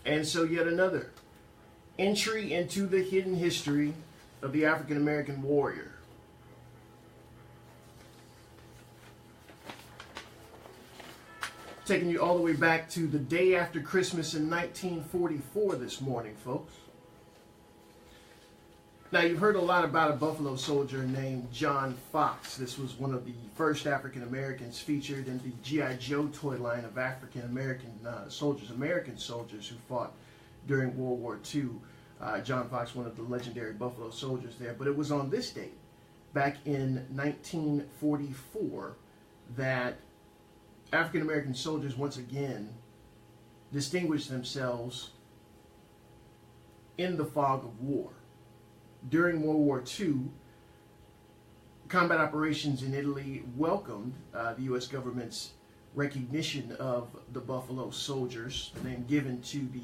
And so yet another entry into the hidden history of the African American warrior. Taking you all the way back to the day after Christmas in 1944 this morning, folks. Now, you've heard a lot about a Buffalo soldier named John Fox. This was one of the first African Americans featured in the G.I. Joe toy line of African American soldiers, American soldiers who fought during World War II. John Fox, one of the legendary Buffalo soldiers there. But it was on this date, back in 1944, that African American soldiers once again distinguished themselves in the fog of war. During World War II, combat operations in Italy welcomed the U.S. government's recognition of the Buffalo Soldiers, the name given to the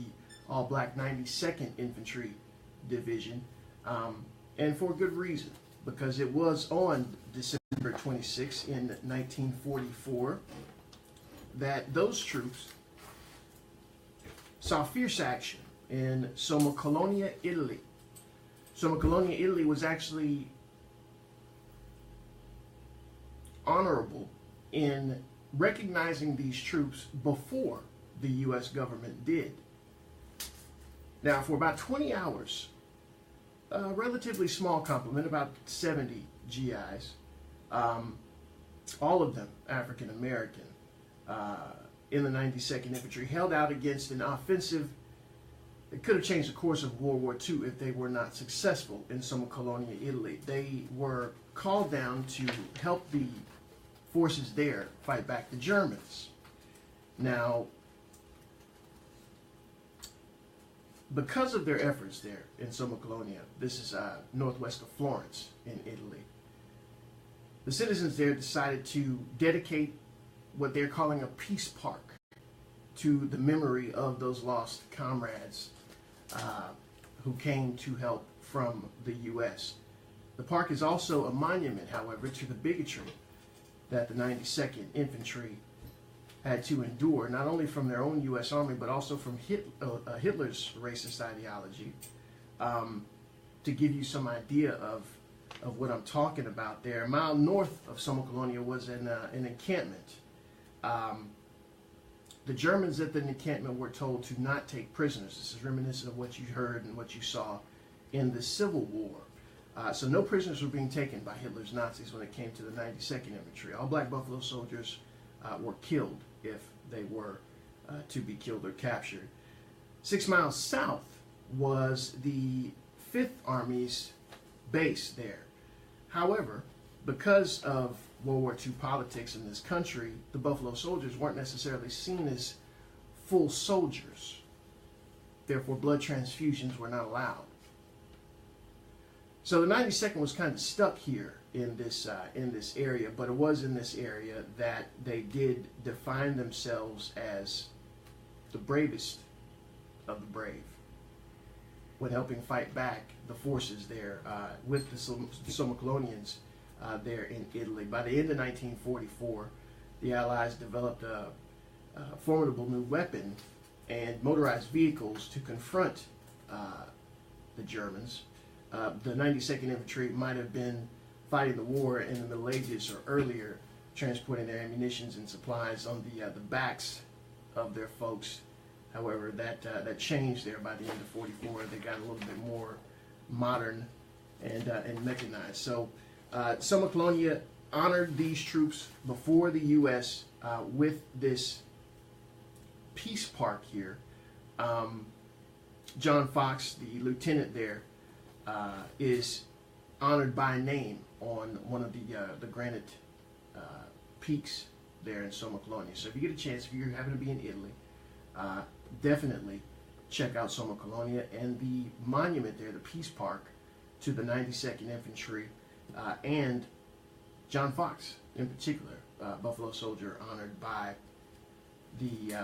all-black 92nd Infantry Division, and for good reason, because it was on December 26 in 1944 that those troops saw fierce action in Somma, Italy. Somma, Italy was actually honorable in recognizing these troops before the U.S. government did. Now, for about 20 hours, a relatively small complement, about 70 GIs, all of them African American, in the 92nd Infantry, held out against an offensive that could have changed the course of World War II if they were not successful in Somma, Italy. They were called down to help the forces there fight back the Germans. Now, because of their efforts there in Somma, this is northwest of Florence in Italy, the citizens there decided to dedicate what they're calling a peace park to the memory of those lost comrades who came to help from the U.S. The park is also a monument, however, to the bigotry that the 92nd Infantry had to endure, not only from their own U.S. Army, but also from Hitler's racist ideology. To give you some idea of what I'm talking about there, a mile north of Somma was an encampment. The Germans at the encampment were told to not take prisoners. This is reminiscent of what you heard and what you saw in the Civil War. So no prisoners were being taken by Hitler's Nazis when it came to the 92nd Infantry. All black Buffalo soldiers were killed if they were to be killed or captured. 6 miles south was the 5th Army's base there. However, because of World War II politics in this country, the Buffalo Soldiers weren't necessarily seen as full soldiers. Therefore, blood transfusions were not allowed. So the 92nd was kind of stuck here in this area, but it was in this area that they did define themselves as the bravest of the brave when helping fight back the forces there with the Somma there in Italy. By the end of 1944, the Allies developed a formidable new weapon and motorized vehicles to confront the Germans. The 92nd Infantry might have been fighting the war in the Middle Ages or earlier, transporting their ammunitions and supplies on the backs of their folks. However, that changed there by the end of 44. They got a little bit more modern and mechanized. So Somma honored these troops before the U.S. With this peace park here. John Fox, the lieutenant there, is honored by name on one of the granite peaks there in Somma. So if you get a chance, if you happen to be in Italy, definitely check out Somma and the monument there, the Peace Park, to the 92nd Infantry and John Fox in particular, Buffalo soldier honored by the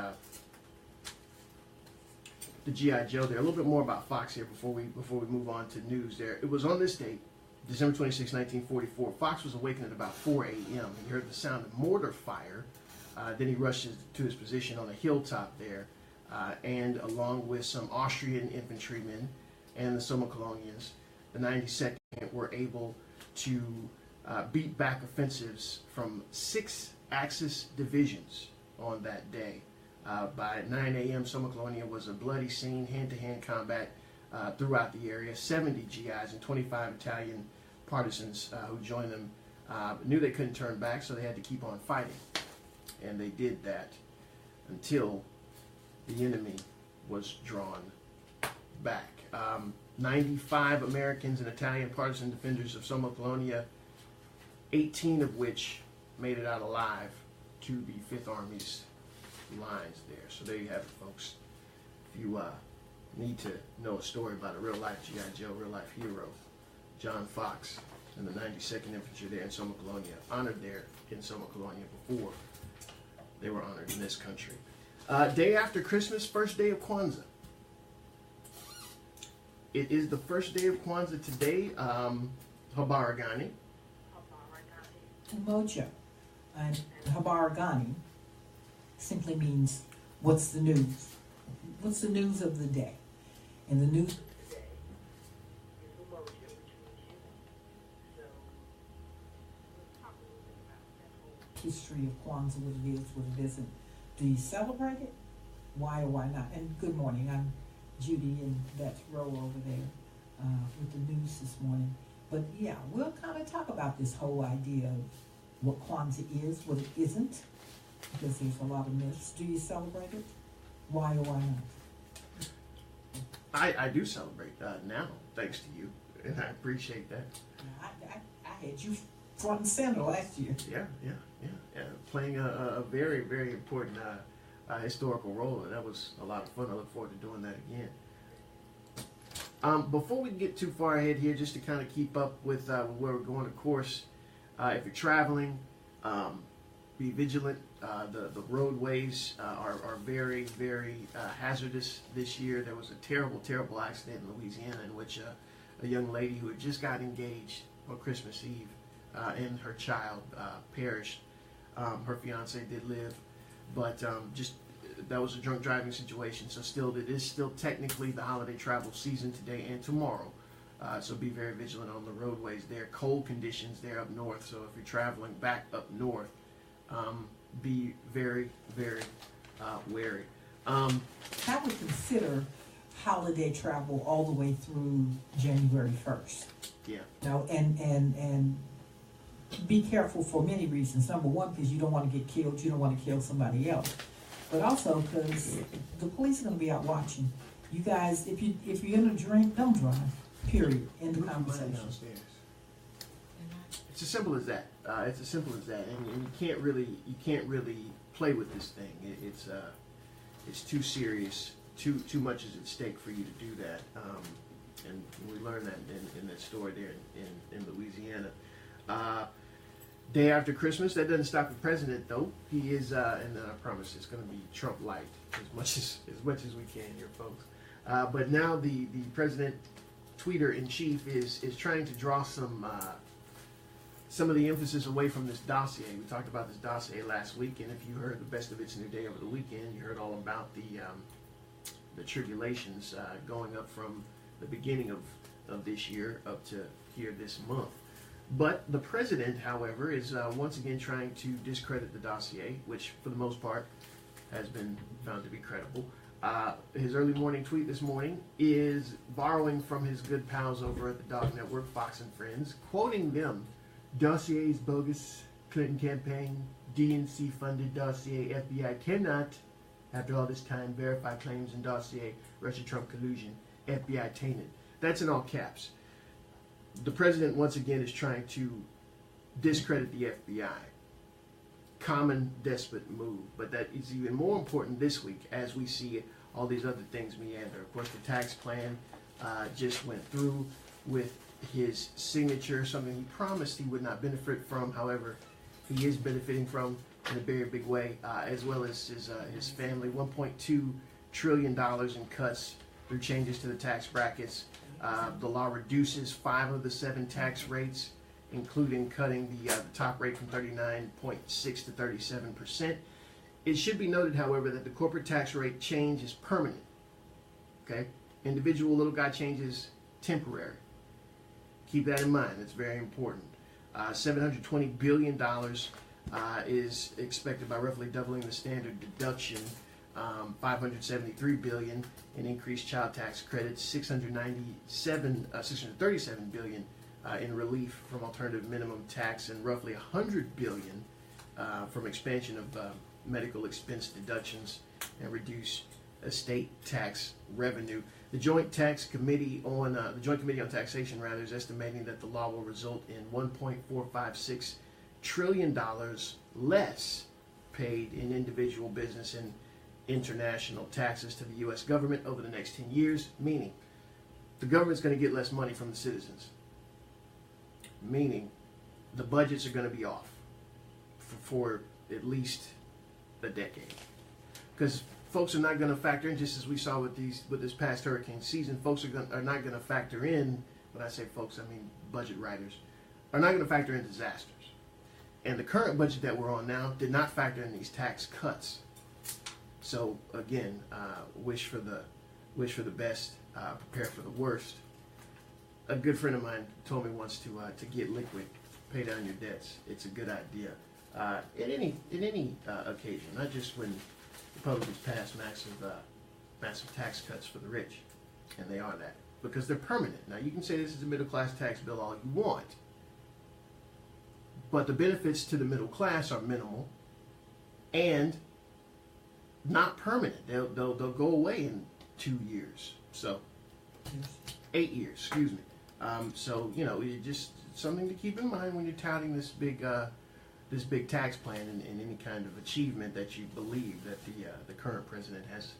G.I. Joe there. A little bit more about Fox here before we move on to news there. It was on this date, December 26, 1944. Fox was awakened at about 4 a.m. He heard the sound of mortar fire. Then he rushed to his position on a hilltop there and along with some Austrian infantrymen and the Somacolonians, the 92nd were able to beat back offensives from 6 Axis divisions on that day. By 9 a.m., Somacolonia was a bloody scene, hand-to-hand combat throughout the area. 70 GIs and 25 Italian partisans who joined them knew they couldn't turn back, so they had to keep on fighting. And they did that until the enemy was drawn back. 95 Americans and Italian partisan defenders of Somacolonia, 18 of which made it out alive to the 5th Army's lines there. So there you have it, folks. If you need to know a story about a real-life G.I. Joe, real-life hero, John Fox and the 92nd Infantry there in Somacolonia, honored there in Somacolonia before they were honored in this country. Day after Christmas, first day of Kwanzaa. It is the first day of Kwanzaa today. Habaragani. Mojo. Habaragani simply means, what's the news? What's the news of the day? And the news of the day is Umoja, which means human. So we'll talk a little bit about that whole history of Kwanzaa, what it isn't. Do you celebrate it? Why or why not? And good morning, I'm Judy, and that's Ro over there with the news this morning. But yeah, we'll kind of talk about this whole idea of what Kwanzaa is, what it isn't, because there's a lot of myths. Do you celebrate it? Why or why not? I do celebrate now, thanks to you, and I appreciate that. I had you front and center last year. Yeah, playing a very, very important historical role, and that was a lot of fun. I look forward to doing that again. Before we get too far ahead here, just to kind of keep up with where we're going, of course, if you're traveling, be vigilant. The roadways are very, very hazardous this year. There was a terrible, terrible accident in Louisiana in which a young lady who had just got engaged on Christmas Eve and her child perished. Her fiance did live, but just that was a drunk driving situation. So still, it is still technically the holiday travel season today and tomorrow. So be very vigilant on the roadways there. Cold conditions there up north. So if you're traveling back up north, be very, very wary. I would consider holiday travel all the way through January 1st. Yeah. You know, and be careful for many reasons. Number one, because you don't want to get killed. You don't want to kill somebody else. But also because the police are going to be out watching. You guys, if you're going to drink, don't drive. Period. End of conversation. It's as simple as that. It's as simple as that, and you can't really play with this thing. It's too serious. Too much is at stake for you to do that. And we learned that in that story there in Louisiana. Day after Christmas, that doesn't stop the president though. He is, and I promise it's going to be Trump light as much as we can here, folks. But now the president, tweeter in chief, is trying to draw some of the emphasis away from this dossier. We talked about this dossier last week, and if you heard the Best of It's New Day over the weekend, you heard all about the tribulations going up from the beginning of this year up to here this month. But the president, however, is once again trying to discredit the dossier, which for the most part has been found to be credible. His early morning tweet this morning is borrowing from his good pals over at the Dog Network, Fox and Friends, quoting them: "Dossier's bogus, Clinton campaign, DNC funded dossier, FBI cannot, after all this time, verify claims in dossier, Russia-Trump collusion, FBI tainted." That's in all caps. The president once again is trying to discredit the FBI. Common despot move, but that is even more important this week as we see all these other things meander. Of course, the tax plan just went through with his signature, something he promised he would not benefit from. However, he is benefiting from in a very big way, as well as his family. $1.2 trillion in cuts through changes to the tax brackets. The law reduces 5 of the 7 tax rates, including cutting the top rate from 39.6 to 37%. It should be noted, however, that the corporate tax rate change is permanent. Okay? Individual little guy change is temporary. Keep that in mind. It's very important. $720 billion is expected by roughly doubling the standard deduction. $573 billion in increased child tax credits. $637 billion in relief from alternative minimum tax, and roughly $100 billion from expansion of medical expense deductions and reduced estate tax revenue. The Joint Committee on Taxation is estimating that the law will result in $1.456 trillion less paid in individual, business, and international taxes to the U.S. government over the next 10 years, meaning the government's going to get less money from the citizens, meaning the budgets are going to be off for at least a decade, because folks are not going to factor in, just as we saw with this past hurricane season. Folks are not going to factor in. When I say folks, I mean budget writers are not going to factor in disasters. And the current budget that we're on now did not factor in these tax cuts. So again, wish for the best, prepare for the worst. A good friend of mine told me once to get liquid, pay down your debts. It's a good idea in any occasion, not just when Republicans pass massive tax cuts for the rich, and they are that, because they're permanent. Now you can say this is a middle class tax bill all you want, but the benefits to the middle class are minimal and not permanent. They'll go away in 2 years. So 8 years, excuse me. So just something to keep in mind when you're touting this big tax plan and any kind of achievement that you believe that the current president has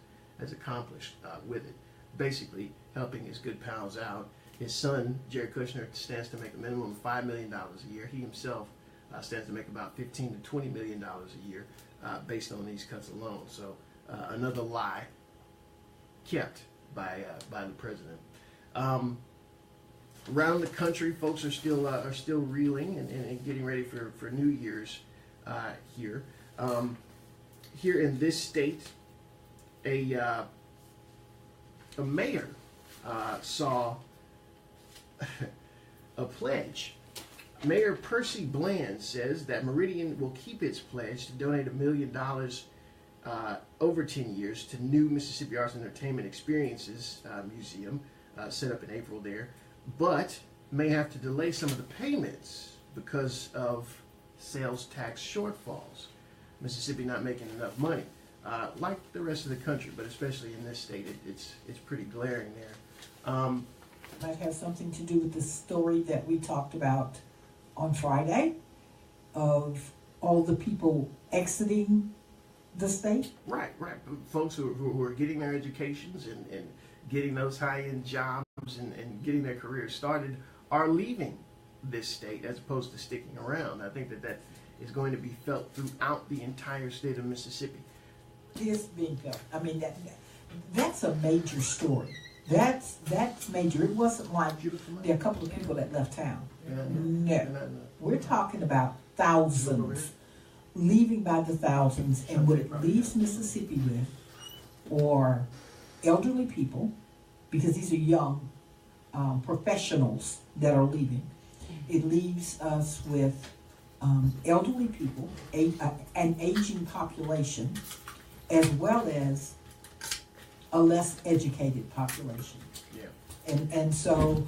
accomplished with it. Basically, helping his good pals out. His son, Jared Kushner, stands to make a minimum of $5 million a year. He himself stands to make about $15 to $20 million a year based on these cuts alone. So another lie kept by the president. Around the country, folks are still reeling and getting ready for New Year's here. Here in this state, a mayor saw a pledge. Mayor Percy Bland says that Meridian will keep its pledge to donate $1 million over 10 years to new Mississippi Arts and Entertainment Experiences Museum set up in April there, but may have to delay some of the payments because of sales tax shortfalls. Mississippi not making enough money, like the rest of the country, but especially in this state, it's pretty glaring there. Might have something to do with the story that we talked about on Friday of all the people exiting the state. Right. Folks who are getting their educations and getting those high-end jobs and getting their careers started are leaving this state as opposed to sticking around. I think that is going to be felt throughout the entire state of Mississippi. It is being felt. I mean, that's a major story. That's major. It wasn't like there are a couple of people that left town. No. We're talking about thousands leaving by the thousands, and what it leaves Mississippi with are elderly people, because these are young professionals that are leaving. It leaves us with elderly people, an aging population, as well as a less educated population. Yeah. And so,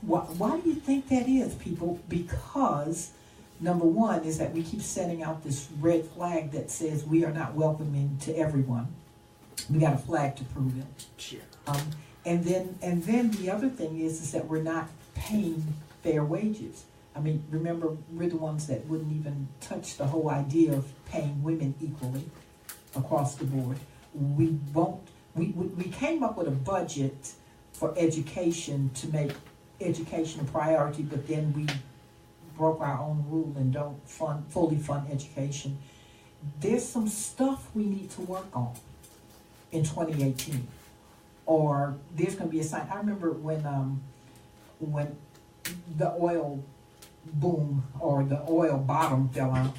why do you think that is, people? Because number one is that we keep setting out this red flag that says we are not welcoming to everyone. We got a flag to prove it. Sure. And then the other thing is that we're not paying fair wages. I mean, remember, we're the ones that wouldn't even touch the whole idea of paying women equally across the board. We won't. We came up with a budget for education to make education a priority, but then we broke our own rule and don't fully fund education. There's some stuff we need to work on in 2018, or there's going to be a sign. I remember when the oil boom or the oil bottom fell out,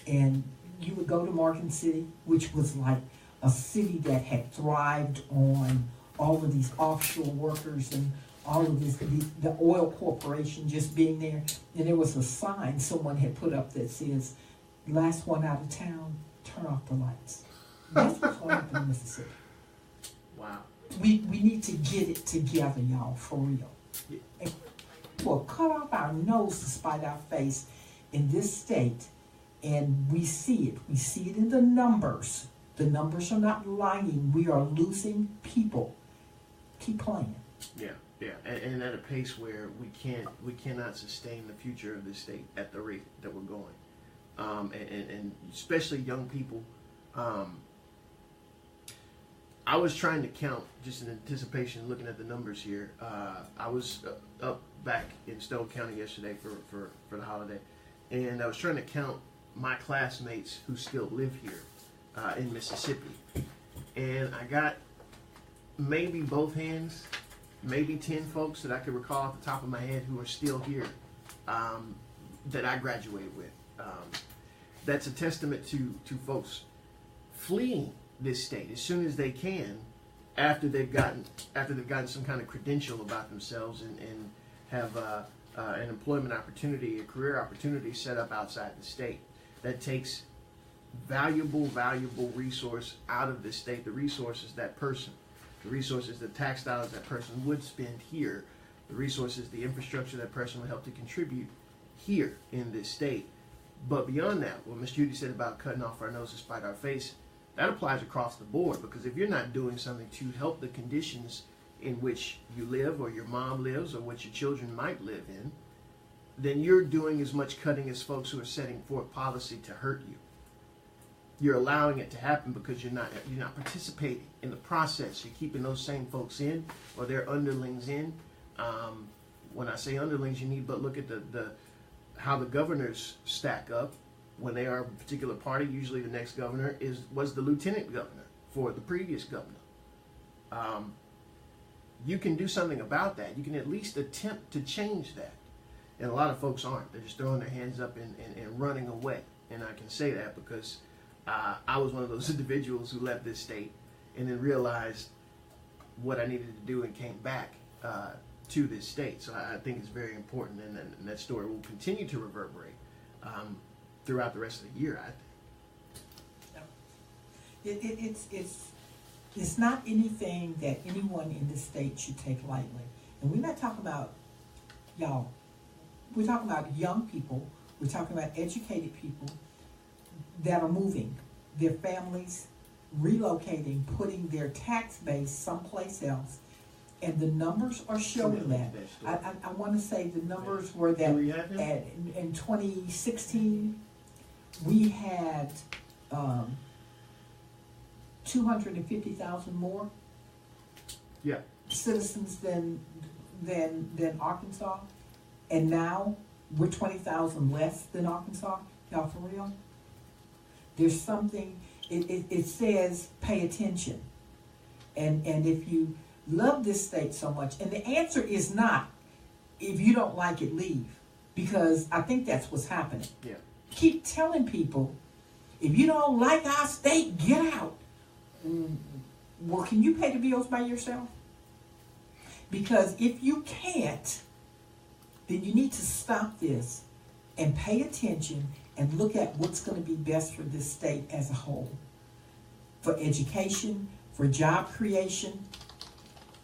and you would go to Morgan City, which was like a city that had thrived on all of these offshore workers and all of this, the oil corporation just being there. And there was a sign someone had put up that says, last one out of town, turn off the lights. That's what's going to happen in Mississippi. Wow. We need to get it together, y'all, for real. Yeah. And we'll cut off our nose to spite our face in this state, and we see it. We see it in the numbers. The numbers are not lying. We are losing people. Keep playing. Yeah, yeah, and at a pace where we cannot sustain the future of this state at the rate that we're going, and especially young people. I was trying to count, just in anticipation, looking at the numbers here. I was up back in Stone County yesterday for the holiday, and I was trying to count my classmates who still live here in Mississippi, and I got maybe both hands, maybe 10 folks that I could recall off the top of my head who are still here that I graduated with. That's a testament to folks fleeing this state as soon as they can after they've gotten some kind of credential about themselves and have an employment opportunity, a career opportunity set up outside the state. That takes valuable resource out of the state. The resources that person, the resources, the tax dollars that person would spend here, the resources, the infrastructure that person would help to contribute here in this state. But beyond that, what Ms. Judy said about cutting off our nose to spite our face, that applies across the board, because if you're not doing something to help the conditions in which you live or your mom lives or what your children might live in, then you're doing as much cutting as folks who are setting forth policy to hurt you. You're allowing it to happen because you're not participating in the process. You're keeping those same folks in, or their underlings in. When I say underlings, you need but look at the how the governors stack up. When they are a particular party, usually the next governor was the lieutenant governor for the previous governor. You can do something about that. You can at least attempt to change that. And a lot of folks aren't. They're just throwing their hands up and running away. And I can say that because I was one of those individuals who left this state and then realized what I needed to do and came back to this state. So I think it's very important, and that story will continue to reverberate throughout the rest of the year, I think. It's not anything that anyone in this state should take lightly. And we're not talking about, y'all, we're talking about young people, we're talking about educated people that are moving, their families relocating, putting their tax base someplace else. And the numbers are showing that. I want to say the numbers were that in 2016, we had 250,000 more citizens than Arkansas, and now we're 20,000 less than Arkansas. Y'all, for real? There's something. It says pay attention, and if you love this state so much, and the answer is not if you don't like it, leave, because I think that's what's happening. Yeah. Keep telling people, if you don't like our state, get out. Well, can you pay the bills by yourself? Because if you can't, then you need to stop this and pay attention and look at what's going to be best for this state as a whole. For education, for job creation,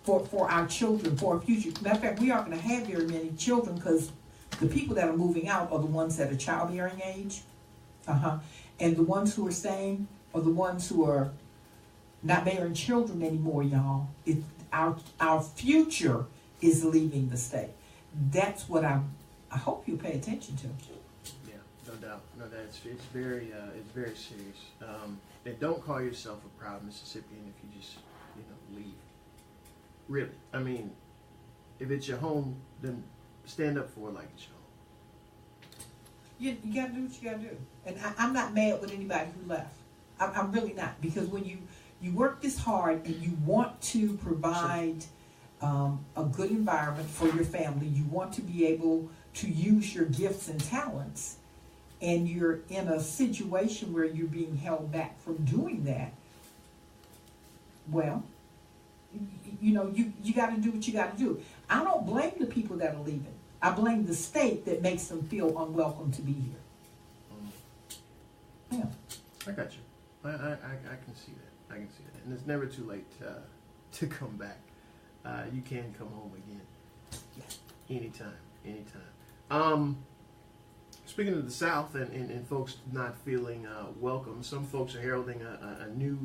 for our children, for our future. Matter of fact, we aren't going to have very many children because the people that are moving out are the ones that are childbearing age. And the ones who are staying are the ones who are not bearing children anymore, y'all. Our future is leaving the state. That's what I hope you pay attention to. Yeah, no doubt. No doubt. It's very serious. And don't call yourself a proud Mississippian if you just leave. Really, I mean, if it's your home, then stand up for it like it's your home. You got to do what you got to do. And I'm not mad with anybody who left. I'm really not. Because when you work this hard and you want to provide a good environment for your family, you want to be able to use your gifts and talents, and you're in a situation where you're being held back from doing that, well, you know, you got to do what you got to do. I don't blame the people that are leaving. I blame the state that makes them feel unwelcome to be here. Yeah. I got you. I can see that. I can see that. And it's never too late to come back. You can come home again. Yeah. Anytime. Speaking of the South and folks not feeling welcome, some folks are heralding a new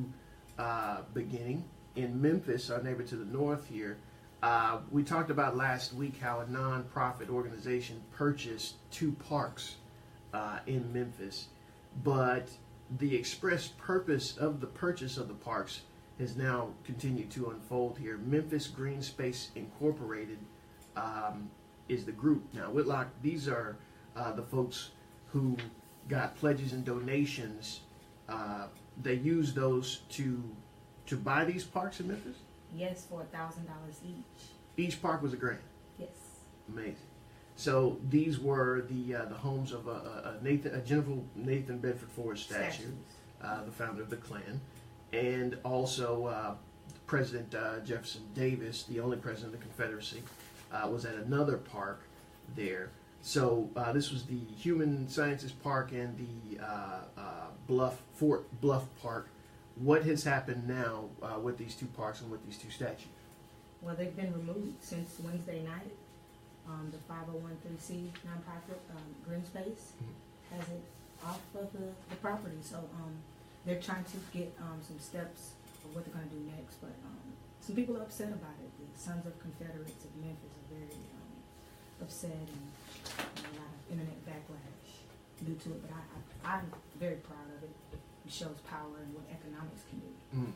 beginning in Memphis, our neighbor to the north here. We talked about last week how a non-profit organization purchased 2 parks in Memphis, but the express purpose of the purchase of the parks has now continued to unfold here. Memphis Green Space Incorporated is the group. Now, Whitlock, these are the folks who got pledges and donations. They use those to buy these parks in Memphis? Yes, for $1,000 each. Each park was a grand? Yes. Amazing. So these were the homes of a General Nathan Bedford Forrest statue, the founder of the Klan, and also President Jefferson Davis, the only president of the Confederacy, was at another park there. So this was the Human Sciences Park and the Fort Bluff Park. What has happened now with these 2 parks and with these 2 statues? Well, they've been removed since Wednesday night. The 501(c) nonprofit Green Space has it off of the property. So they're trying to get some steps of what they're going to do next. But some people are upset about it. The Sons of Confederates of Memphis are very upset, and a lot of internet backlash due to it. But I'm very proud of it. It shows power and what economics can do.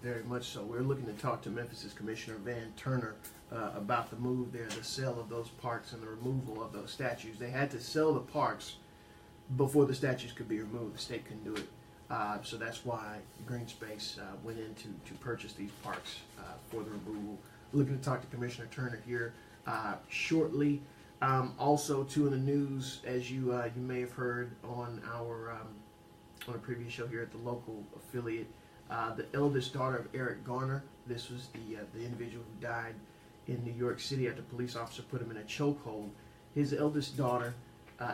Very much so. We're looking to talk to Memphis's Commissioner Van Turner about the move there, the sale of those parks and the removal of those statues. They had to sell the parks before the statues could be removed. The state couldn't do it. So that's why Green Space went in to purchase these parks for the removal. We're looking to talk to Commissioner Turner here shortly. Also, too, in the news, as you may have heard on our on a previous show here at the local affiliate, the eldest daughter of Eric Garner. This was the individual who died in New York City after a police officer put him in a chokehold. His eldest daughter,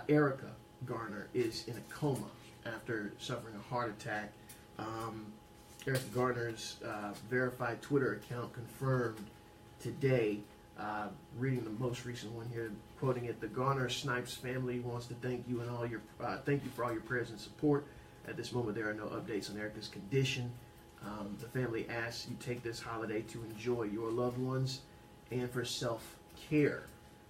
Erica Garner, is in a coma after suffering a heart attack. Erica Garner's verified Twitter account confirmed today, reading the most recent one here, quoting it: "The Garner Snipes family wants to thank you and all your thank you for all your prayers and support. At this moment, there are no updates on Erica's condition. The family asks you take this holiday to enjoy your loved ones and for self-care.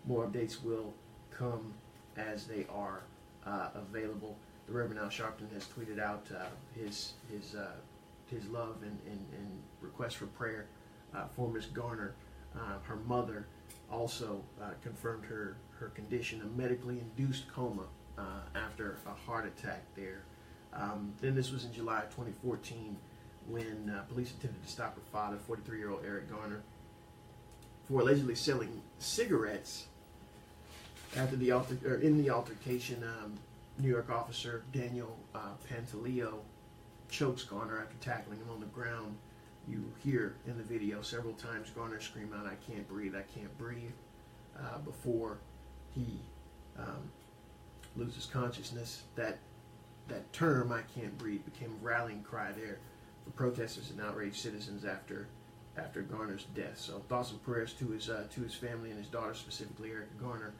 More updates will come as they are available." The Reverend Al Sharpton has tweeted out his love and request for prayer for Miss Garner. Her mother also confirmed her condition, a medically induced coma after a heart attack there. Then this was in July of 2014 when police attempted to stop her father, 43-year-old Eric Garner, for allegedly selling cigarettes. After in the altercation, New York officer Daniel Pantaleo chokes Garner after tackling him on the ground. You hear in the video several times Garner scream out, "I can't breathe, I can't breathe," before he loses consciousness. That term, "I can't breathe," became a rallying cry there for protesters and outraged citizens after Garner's death. So thoughts and prayers to his family and his daughter, specifically Erica Garner,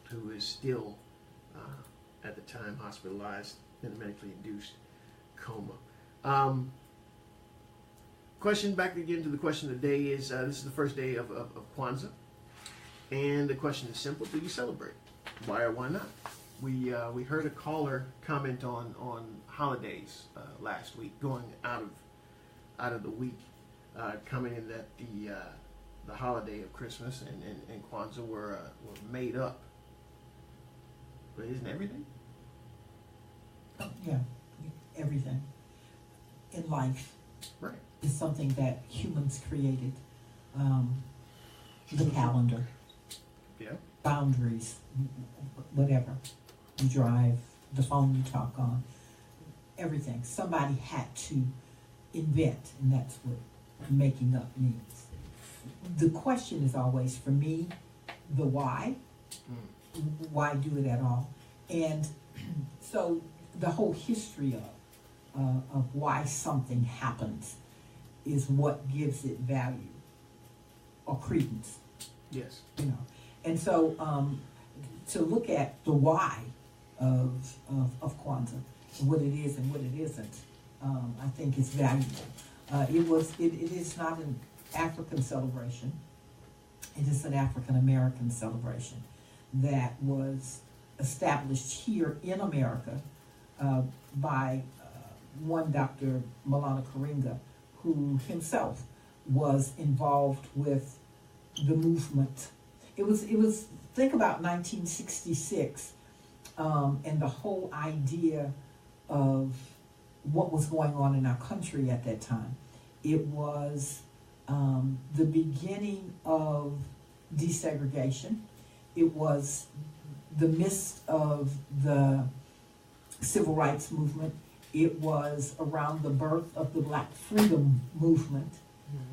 who is still at the time hospitalized in a medically induced coma. Question back again to the question of the day is, this is the first day of Kwanzaa, and the question is simple: do you celebrate? Why or why not? We heard a caller comment on holidays last week, going out of the week, commenting that the holiday of Christmas and Kwanzaa were made up. But isn't everything? Yeah, everything in life Right. is something that humans created. The calendar, Yeah. boundaries, whatever. you drive, the phone you talk on, everything. Somebody had to invent, and that's what making up means. The question is always, for me, the why. Why do it at all? And so the whole history of why something happens is what gives it value or credence. Yes. You know, and so to look at the why of Kwanzaa, what it is and what it isn't, I think is valuable. It is not an African celebration. It is an African American celebration that was established here in America by one Dr. Maulana Karinga, who himself was involved with the movement. It was think about 1966 and the whole idea of what was going on in our country at that time. It was the beginning of desegregation. It was the midst of the civil rights movement. It was around the birth of the Black freedom movement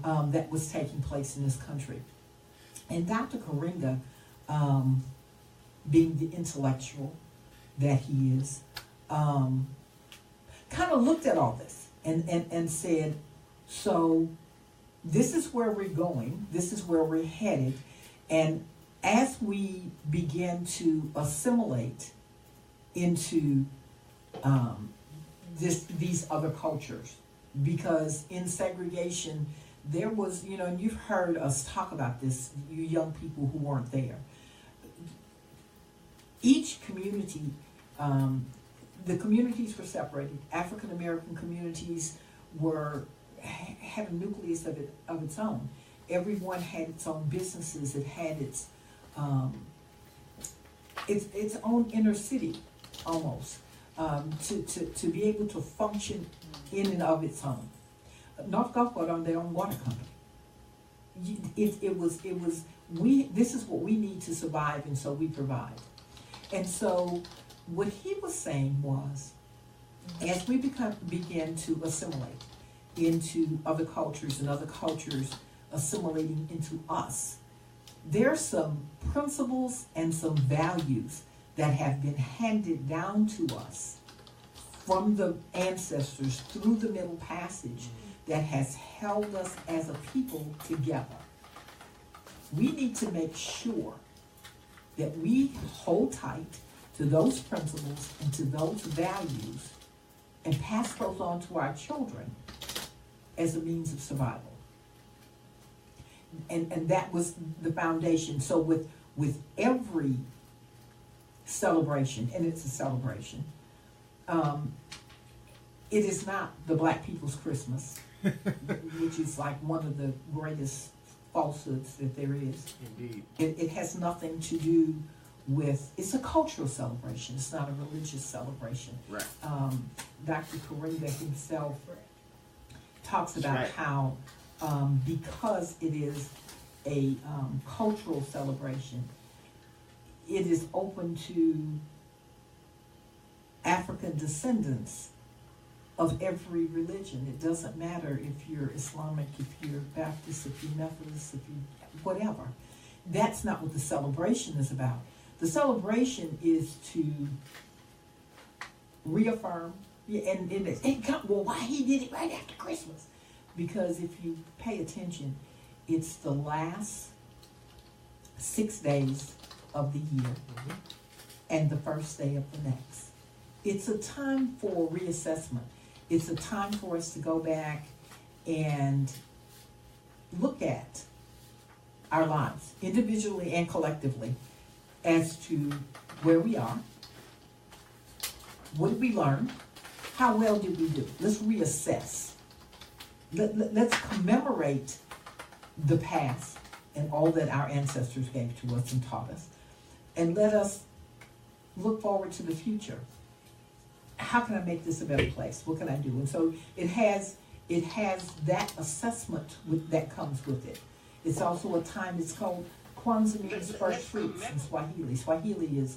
that was taking place in this country. And Dr. Karinga, being the intellectual that he is, kind of looked at all this and said, so this is where we're going, this is where we're headed, and as we begin to assimilate into these other cultures, because in segregation there was, you know, and you've heard us talk about this, you young people who weren't there. Each community, the communities were separated. African American communities had a nucleus of its own. Everyone had its own businesses. It had its own inner city, almost, to be able to function in and of its own. North Gulfport on their own water company. This is what we need to survive, and so we provide. And so what he was saying was, as we begin to assimilate into other cultures and other cultures assimilating into us, there are some principles and some values that have been handed down to us from the ancestors through the Middle Passage that has held us as a people together. We need to make sure that we hold tight to those principles and to those values and pass those on to our children as a means of survival. And that was the foundation. So with every celebration, and it's a celebration, it is not the Black people's Christmas, which is like one of the greatest falsehoods that there is. Indeed. It has nothing to do with, it's a cultural celebration. It's not a religious celebration. Right. Dr. Karinga himself talks about right. how because it is a cultural celebration, it is open to African descendants of every religion. It doesn't matter if you're Islamic, if you're Baptist, if you're Methodist, if you whatever. That's not what the celebration is about. The celebration is to reaffirm, well, why he did it right after Christmas? Because if you pay attention, it's the last 6 days of the year and the first day of the next. It's a time for reassessment. It's a time for us to go back and look at our lives, individually and collectively, as to where we are, what did we learn, how well did we do. Let's reassess. Let's commemorate the past and all that our ancestors gave to us and taught us, and let us look forward to the future. How can I make this a better place? What can I do? And so it has that assessment that comes with it. It's also a time, it's called, Kwanzaa means first fruits in Swahili. Swahili is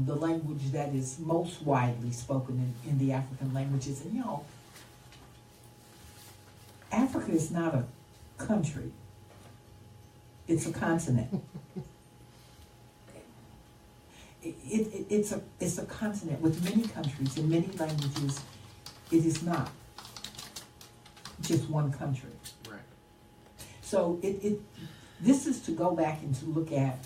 the language that is most widely spoken in the African languages. And Africa is not a country, it's a continent. It's a continent with many countries and many languages. It is not just one country. Right. So this is to go back and to look at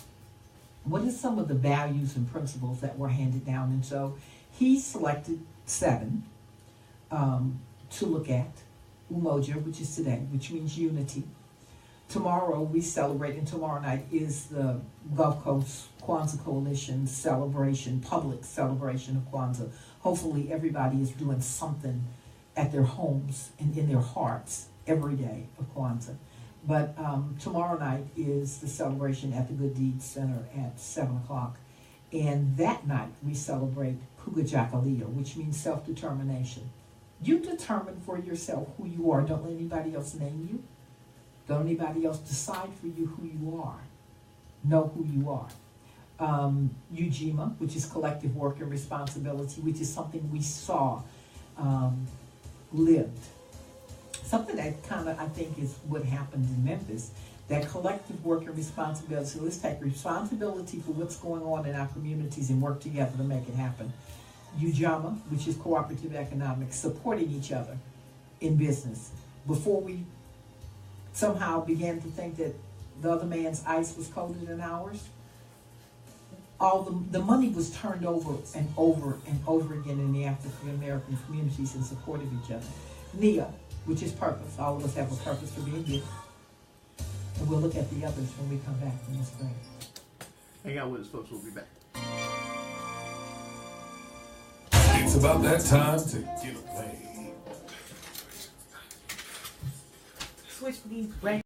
what are some of the values and principles that were handed down. And so he selected 7 to look at. Umoja, which is today, which means unity. Tomorrow we celebrate, and tomorrow night is the Gulf Coast Kwanzaa Coalition celebration, public celebration of Kwanzaa. Hopefully everybody is doing something at their homes and in their hearts every day of Kwanzaa. But tomorrow night is the celebration at the Good Deeds Center at 7 o'clock. And that night we celebrate Pugajakalia, which means self-determination. You determine for yourself who you are. Don't let anybody else name you. Don't anybody else decide for you who you are. Know who you are. Ujima, which is collective work and responsibility, which is something we saw lived. Something that kind of, I think, is what happened in Memphis, that collective work and responsibility. So let's take responsibility for what's going on in our communities and work together to make it happen. Ujama, which is cooperative economics, supporting each other in business. Before we somehow began to think that the other man's ice was colder than ours, all the money was turned over and over and over again in the African American communities in support of each other. Nia, which is purpose. All of us have a purpose for being here. And we'll look at the others when we come back from this break. Hang out with us, folks. We'll be back. It's about that time to get away. Switch these